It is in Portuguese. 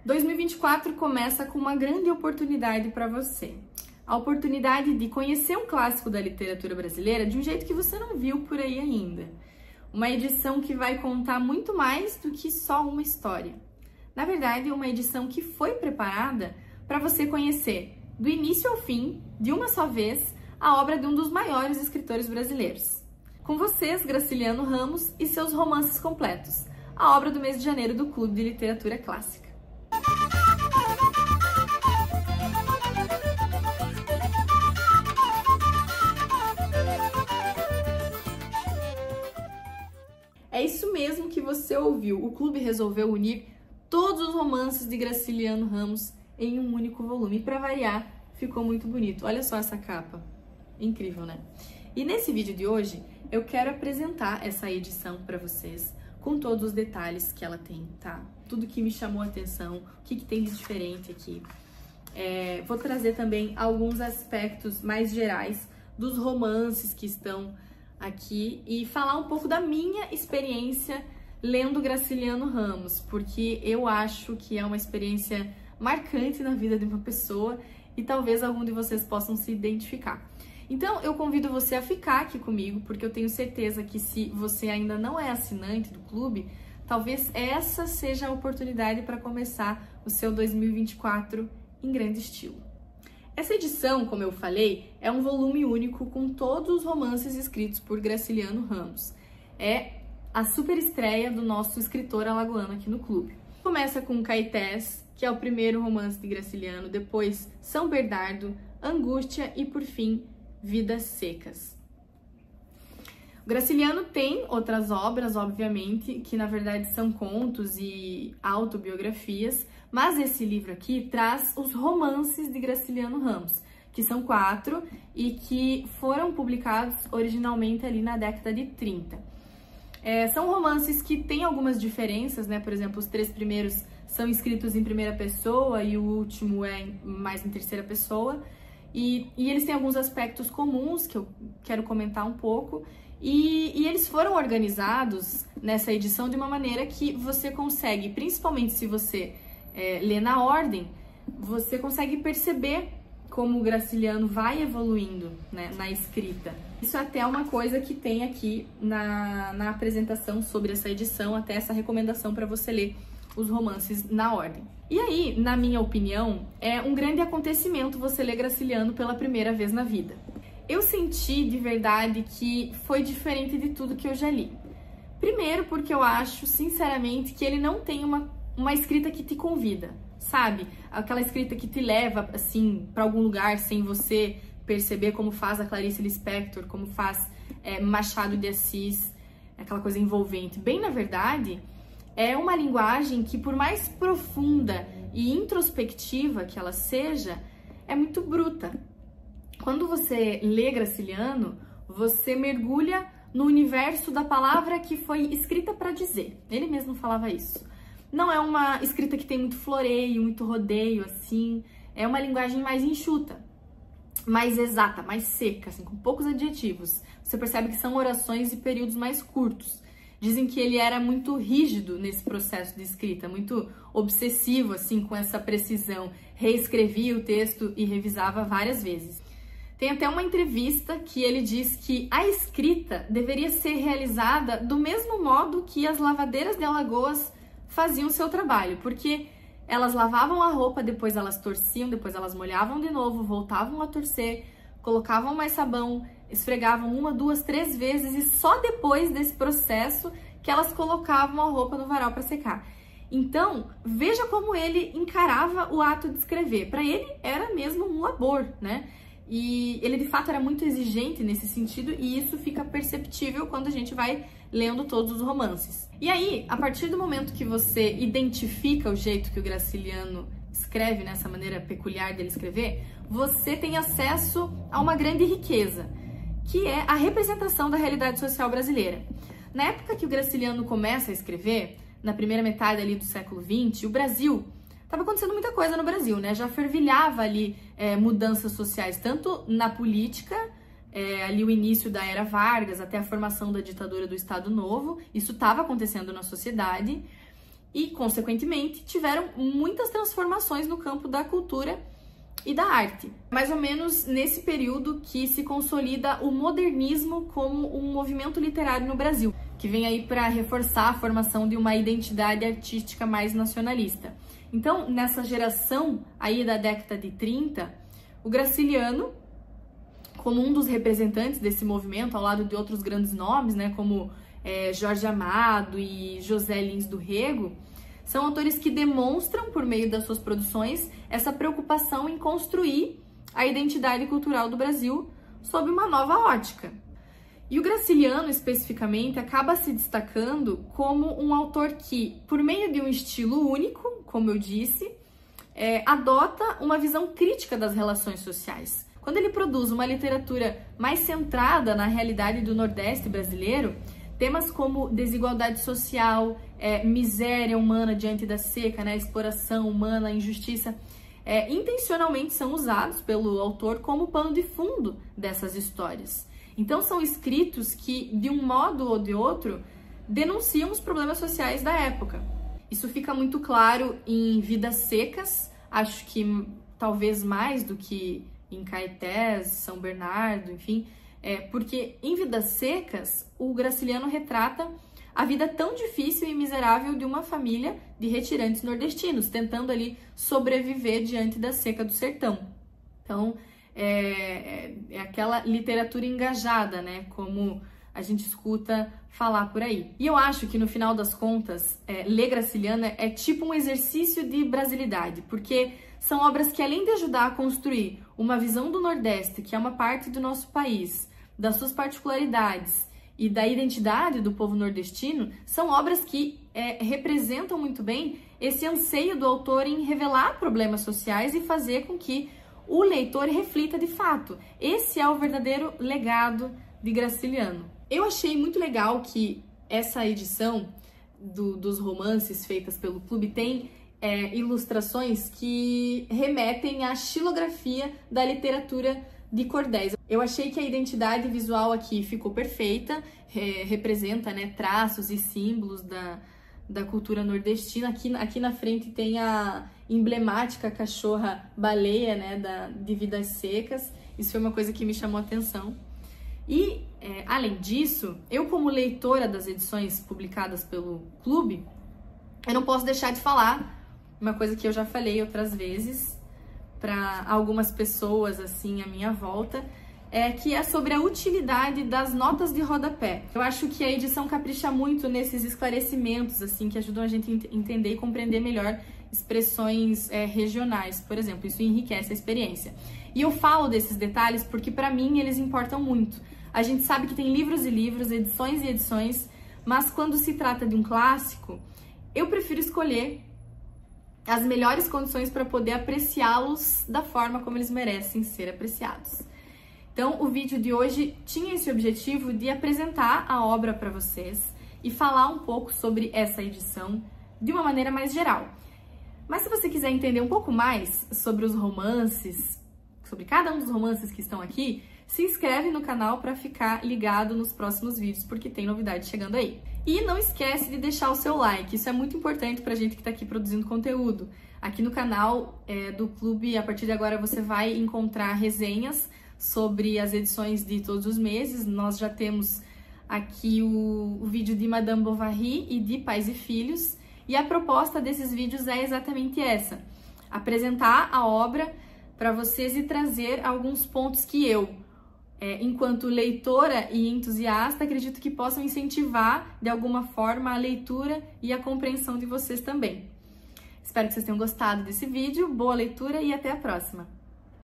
2024 começa com uma grande oportunidade para você. A oportunidade de conhecer um clássico da literatura brasileira de um jeito que você não viu por aí ainda. Uma edição que vai contar muito mais do que só uma história. Na verdade, uma edição que foi preparada para você conhecer, do início ao fim, de uma só vez, a obra de um dos maiores escritores brasileiros. Com vocês, Graciliano Ramos e seus romances completos, a obra do mês de janeiro do Clube de Literatura Clássica. É isso mesmo que você ouviu. O clube resolveu unir todos os romances de Graciliano Ramos em um único volume. E para variar, ficou muito bonito. Olha só essa capa. Incrível, né? E nesse vídeo de hoje, eu quero apresentar essa edição para vocês, com todos os detalhes que ela tem, tá? Tudo que me chamou a atenção, o que tem de diferente aqui. Vou trazer também alguns aspectos mais gerais dos romances que estão aqui e falar um pouco da minha experiência lendo Graciliano Ramos, porque eu acho que é uma experiência marcante na vida de uma pessoa e talvez algum de vocês possam se identificar. Então eu convido você a ficar aqui comigo, porque eu tenho certeza que se você ainda não é assinante do clube, talvez essa seja a oportunidade para começar o seu 2024 em grande estilo. Essa edição, como eu falei, é um volume único com todos os romances escritos por Graciliano Ramos. É a super estreia do nosso escritor alagoano aqui no clube. Começa com Caetés, que é o primeiro romance de Graciliano, depois São Bernardo, Angústia e, por fim, Vidas Secas. O Graciliano tem outras obras, obviamente, que na verdade são contos e autobiografias, mas esse livro aqui traz os romances de Graciliano Ramos, que são 4 e que foram publicados originalmente ali na década de 30. São romances que têm algumas diferenças, né? Por exemplo, os 3 primeiros são escritos em primeira pessoa e o último é mais em terceira pessoa. E eles têm alguns aspectos comuns que eu quero comentar um pouco. E eles foram organizados nessa edição de uma maneira que você consegue, principalmente se você lê na ordem, você consegue perceber como o Graciliano vai evoluindo, né, na escrita. Isso até é uma coisa que tem aqui na apresentação sobre essa edição, até essa recomendação para você ler os romances na ordem. E aí, na minha opinião, é um grande acontecimento você ler Graciliano pela primeira vez na vida. Eu senti de verdade que foi diferente de tudo que eu já li. Primeiro porque eu acho, sinceramente, que ele não tem uma escrita que te convida, sabe? Aquela escrita que te leva, assim, para algum lugar sem você perceber, como faz a Clarice Lispector, como faz Machado de Assis, aquela coisa envolvente. Bem, na verdade, é uma linguagem que, por mais profunda e introspectiva que ela seja, é muito bruta. Quando você lê Graciliano, você mergulha no universo da palavra que foi escrita para dizer. Ele mesmo falava isso. Não é uma escrita que tem muito floreio, muito rodeio, assim. É uma linguagem mais enxuta, mais exata, mais seca, assim, com poucos adjetivos. Você percebe que são orações e períodos mais curtos. Dizem que ele era muito rígido nesse processo de escrita, muito obsessivo, assim, com essa precisão. Reescrevia o texto e revisava várias vezes. Tem até uma entrevista que ele diz que a escrita deveria ser realizada do mesmo modo que as lavadeiras de Alagoas faziam o seu trabalho, porque elas lavavam a roupa, depois elas torciam, depois elas molhavam de novo, voltavam a torcer, colocavam mais sabão, esfregavam 1, 2, 3 vezes e só depois desse processo que elas colocavam a roupa no varal para secar. Então, veja como ele encarava o ato de escrever. Para ele era mesmo um labor, né? E ele de fato era muito exigente nesse sentido e isso fica perceptível quando a gente vai lendo todos os romances. E aí, a partir do momento que você identifica o jeito que o Graciliano escreve, nessa maneira peculiar dele escrever, você tem acesso a uma grande riqueza, que é a representação da realidade social brasileira. Na época que o Graciliano começa a escrever, na primeira metade ali do século XX, o Brasil estava acontecendo muita coisa no Brasil, né? Já fervilhava ali mudanças sociais, tanto na política, ali o início da Era Vargas, até a formação da ditadura do Estado Novo, isso estava acontecendo na sociedade, e, consequentemente, tiveram muitas transformações no campo da cultura e da arte. Mais ou menos nesse período que se consolida o modernismo como um movimento literário no Brasil, que vem aí para reforçar a formação de uma identidade artística mais nacionalista. Então, nessa geração aí da década de 30, o Graciliano, como um dos representantes desse movimento, ao lado de outros grandes nomes, né, como Jorge Amado e José Lins do Rego, são autores que demonstram, por meio das suas produções, essa preocupação em construir a identidade cultural do Brasil sob uma nova ótica. E o Graciliano, especificamente, acaba se destacando como um autor que, por meio de um estilo único, como eu disse, adota uma visão crítica das relações sociais. Quando ele produz uma literatura mais centrada na realidade do Nordeste brasileiro, temas como desigualdade social, miséria humana diante da seca, né, exploração humana, injustiça, intencionalmente são usados pelo autor como pano de fundo dessas histórias. Então são escritos que, de um modo ou de outro, denunciam os problemas sociais da época. Isso fica muito claro em Vidas Secas, acho que talvez mais do que em Caetés, São Bernardo, enfim, porque em Vidas Secas o Graciliano retrata a vida tão difícil e miserável de uma família de retirantes nordestinos, tentando ali sobreviver diante da seca do sertão. Então, é aquela literatura engajada, né, como a gente escuta falar por aí. E eu acho que, no final das contas, ler Graciliano é tipo um exercício de brasilidade, porque são obras que, além de ajudar a construir uma visão do Nordeste, que é uma parte do nosso país, das suas particularidades e da identidade do povo nordestino, são obras que representam muito bem esse anseio do autor em revelar problemas sociais e fazer com que o leitor reflita de fato. Esse é o verdadeiro legado de Graciliano. Eu achei muito legal que essa edição dos romances feitas pelo clube tem ilustrações que remetem à xilografia da literatura de cordéis. Eu achei que a identidade visual aqui ficou perfeita, representa, né, traços e símbolos da cultura nordestina. Aqui na frente tem a emblemática cachorra baleia, né, de Vidas Secas. Isso foi uma coisa que me chamou a atenção. E, além disso, eu, como leitora das edições publicadas pelo clube, eu não posso deixar de falar uma coisa que eu já falei outras vezes para algumas pessoas assim à minha volta, que é sobre a utilidade das notas de rodapé. Eu acho que a edição capricha muito nesses esclarecimentos assim que ajudam a gente a entender e compreender melhor expressões regionais, por exemplo. Isso enriquece a experiência. E eu falo desses detalhes porque, para mim, eles importam muito. A gente sabe que tem livros e livros, edições e edições, mas quando se trata de um clássico, eu prefiro escolher as melhores condições para poder apreciá-los da forma como eles merecem ser apreciados. Então, o vídeo de hoje tinha esse objetivo de apresentar a obra para vocês e falar um pouco sobre essa edição de uma maneira mais geral. Mas se você quiser entender um pouco mais sobre os romances, sobre cada um dos romances que estão aqui, se inscreve no canal para ficar ligado nos próximos vídeos, porque tem novidade chegando aí. E não esquece de deixar o seu like, isso é muito importante pra gente que tá aqui produzindo conteúdo. Aqui no canal do clube, a partir de agora, você vai encontrar resenhas sobre as edições de todos os meses. Nós já temos aqui o vídeo de Madame Bovary e de Pais e Filhos, e a proposta desses vídeos é exatamente essa: apresentar a obra para vocês e trazer alguns pontos que eu, enquanto leitora e entusiasta, acredito que possam incentivar de alguma forma a leitura e a compreensão de vocês também. Espero que vocês tenham gostado desse vídeo, boa leitura e até a próxima!